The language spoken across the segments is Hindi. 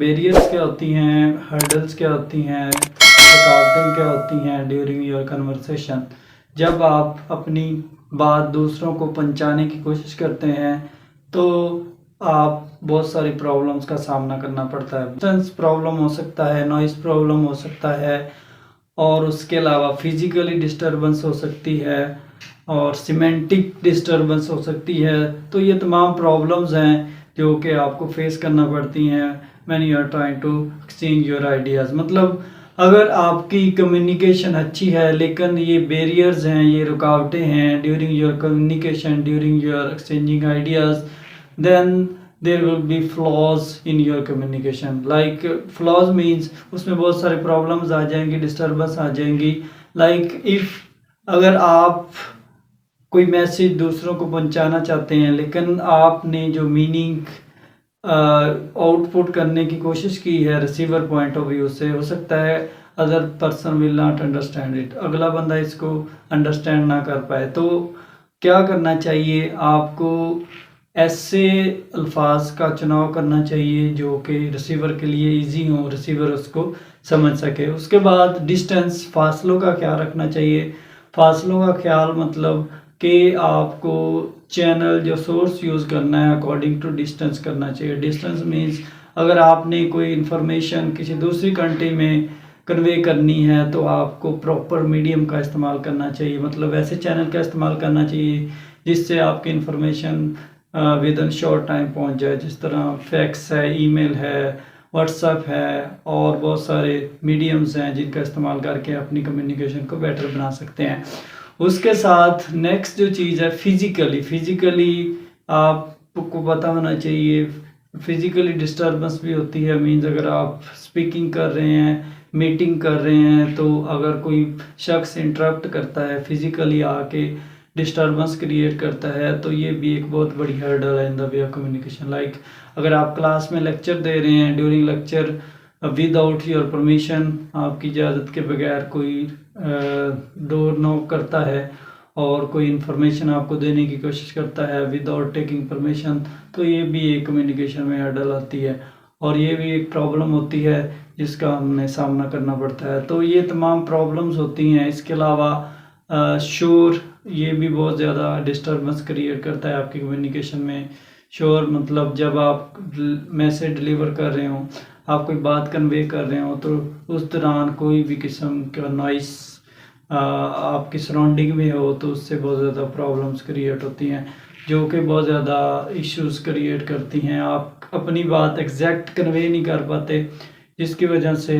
बैरियर्स क्या होती हैं, हर्डल्स क्या होती हैं, रुकावटें क्या होती हैं ड्यूरिंग योर कन्वर्सेशन। जब आप अपनी बात दूसरों को पहुंचाने की कोशिश करते हैं तो आप बहुत सारी प्रॉब्लम्स का सामना करना पड़ता है। डिस्टेंस प्रॉब्लम हो सकता है, नॉइस प्रॉब्लम हो सकता है, और उसके अलावा फिजिकली डिस्टर्बेंस हो सकती है और सिमेंटिक डिस्टर्बेंस हो सकती है। तो ये तमाम प्रॉब्लम्स हैं जो कि आपको फेस करना पड़ती हैं when you are trying to exchange your ideas. मतलब अगर आपकी कम्युनिकेशन अच्छी है लेकिन ये बैरियर्स हैं, ये रुकावटें हैं during your communication, during your exchanging ideas, then there will be flaws in your communication. Like flaws means उसमें बहुत सारे problems आ जाएंगी, disturbance आ जाएंगी। Like if अगर आप कोई मैसेज दूसरों को पहुंचाना चाहते हैं लेकिन आपने जो मीनिंग आउटपुट करने की कोशिश की है रिसीवर पॉइंट ऑफ व्यू से, हो सकता है other person will not understand it, अगला बंदा इसको अंडरस्टैंड ना कर पाए। तो क्या करना चाहिए, आपको ऐसे अल्फाज का चुनाव करना चाहिए जो कि रिसीवर के लिए इजी हो, रिसीवर उसको समझ सके। उसके बाद डिस्टेंस, फासलों का ख्याल रखना चाहिए। फासलों का ख्याल मतलब कि आपको चैनल जो सोर्स यूज़ करना है अकॉर्डिंग टू डिस्टेंस करना चाहिए। डिस्टेंस मीन्स अगर आपने कोई इन्फॉर्मेशन किसी दूसरी कंट्री में कन्वे करनी है तो आपको प्रॉपर मीडियम का इस्तेमाल करना चाहिए, मतलब ऐसे चैनल का इस्तेमाल करना चाहिए जिससे आपकी information with in short time पहुंच जाए। जिस तरह फैक्स है, ईमेल है, व्हाट्सएप है और बहुत सारे मीडियम्स हैं जिनका इस्तेमाल करके अपनी कम्युनिकेशन को बेटर बना सकते हैं। उसके साथ नेक्स्ट जो चीज़ है फिज़िकली आपको पता होना चाहिए। फिज़िकली डिस्टर्बेंस भी होती है, मीन्स अगर आप स्पीकिंग कर रहे हैं, मीटिंग कर रहे हैं, तो अगर कोई शख्स इंटरप्ट करता है, फिज़िकली आके डिस्टर्बेंस क्रिएट करता है, तो ये भी एक बहुत बड़ी हर्डल है in the way of communication. Like अगर आप क्लास में लेक्चर दे रहे हैं, during lecture without your permission, आपकी इजाज़त के बगैर कोई डोर नॉक करता है और कोई इन्फॉर्मेशन आपको देने की कोशिश करता है विदाउट टेकिंग परमिशन, तो ये भी एक कम्युनिकेशन में हर्डल आती है और ये भी एक प्रॉब्लम होती है जिसका हमें सामना करना पड़ता है। तो ये तमाम प्रॉब्लम्स होती हैं। इसके अलावा शोर, ये भी बहुत ज़्यादा डिस्टर्बेंस क्रिएट करता है आपकी कम्युनिकेशन में। शोर मतलब जब आप मैसेज डिलीवर कर रहे हो, आप कोई बात कन्वे कर रहे हो, तो उस दौरान कोई भी किस्म का नॉइस आपकी सराउंडिंग में हो तो उससे बहुत ज़्यादा प्रॉब्लम्स क्रिएट होती हैं जो कि बहुत ज़्यादा इश्यूज़ क्रिएट करती हैं। आप अपनी बात एग्जैक्ट कन्वे नहीं कर पाते जिसकी वजह से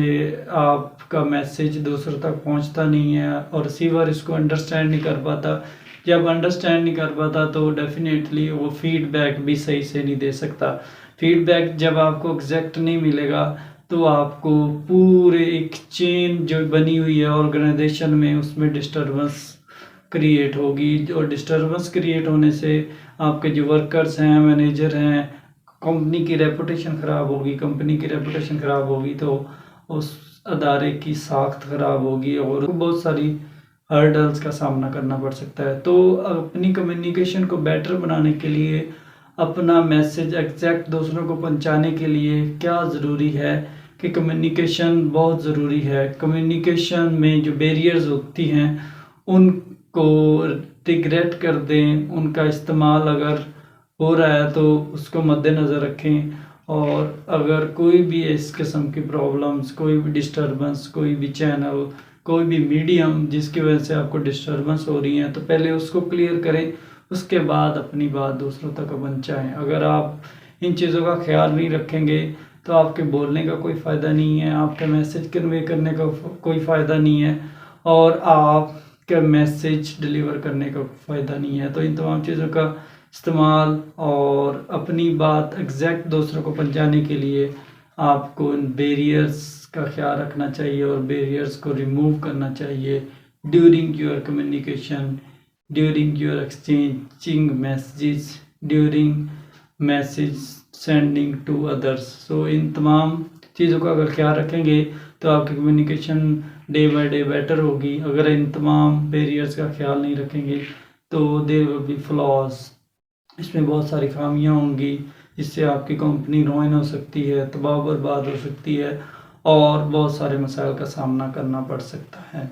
आपका मैसेज दूसरों तक पहुंचता नहीं है और रिसीवर इसको अंडरस्टैंड नहीं कर पाता। जब अंडरस्टैंड नहीं कर पाता तो डेफिनेटली वो फीडबैक भी सही से नहीं दे सकता। फीडबैक जब आपको एग्जैक्ट नहीं मिलेगा तो आपको पूरे एक चेन जो बनी हुई है ऑर्गेनाइजेशन में, उसमें डिस्टर्बेंस क्रिएट होगी और डिस्टर्बेंस क्रिएट होने से आपके जो वर्कर्स हैं, मैनेजर हैं, कंपनी की रेपुटेशन ख़राब होगी। कंपनी की रेपुटेशन ख़राब होगी तो उस अदारे की साख्त ख़राब होगी और बहुत सारी हर्डल्स का सामना करना पड़ सकता है। तो अपनी कम्युनिकेशन को बेटर बनाने के लिए, अपना मैसेज एग्जैक्ट दूसरों को पहुंचाने के लिए क्या ज़रूरी है कि कम्युनिकेशन बहुत ज़रूरी है। कम्युनिकेशन में जो बैरियर्स होती हैं उनको रिग्रेट कर दें, उनका इस्तेमाल अगर हो रहा है तो उसको मद्देनज़र रखें, और अगर कोई भी इस किस्म की प्रॉब्लम्स, कोई भी डिस्टर्बेंस, कोई भी चैनल, कोई भी मीडियम जिसकी वजह से आपको डिस्टर्बेंस हो रही है तो पहले उसको क्लियर करें, उसके बाद अपनी बात दूसरों तक पहुंचाएं। अगर आप इन चीज़ों का ख्याल नहीं रखेंगे तो आपके बोलने का कोई फ़ायदा नहीं है, आपके मैसेज कन्वे करने का कोई फ़ायदा नहीं है और आपके मैसेज डिलीवर करने का फ़ायदा नहीं है। तो इन तमाम चीज़ों का इस्तेमाल और अपनी बात एग्जैक्ट दूसरों को पहुंचाने के लिए आपको इन बैरियर्स का ख्याल रखना चाहिए और बैरियर्स को रिमूव करना चाहिए during your communication, during your exchanging messages, during message sending to others. So इन तमाम चीज़ों का अगर ख्याल रखेंगे तो आपकी communication day by day better होगी। अगर इन तमाम बैरियर्स का ख्याल नहीं रखेंगे तो देयर विल बी फ्लॉज, इसमें बहुत सारी खामियां होंगी इससे आपकी कंपनी रुइन हो सकती है, तबाह बर्बाद हो सकती है और बहुत सारे मसाइल का सामना करना पड़ सकता है।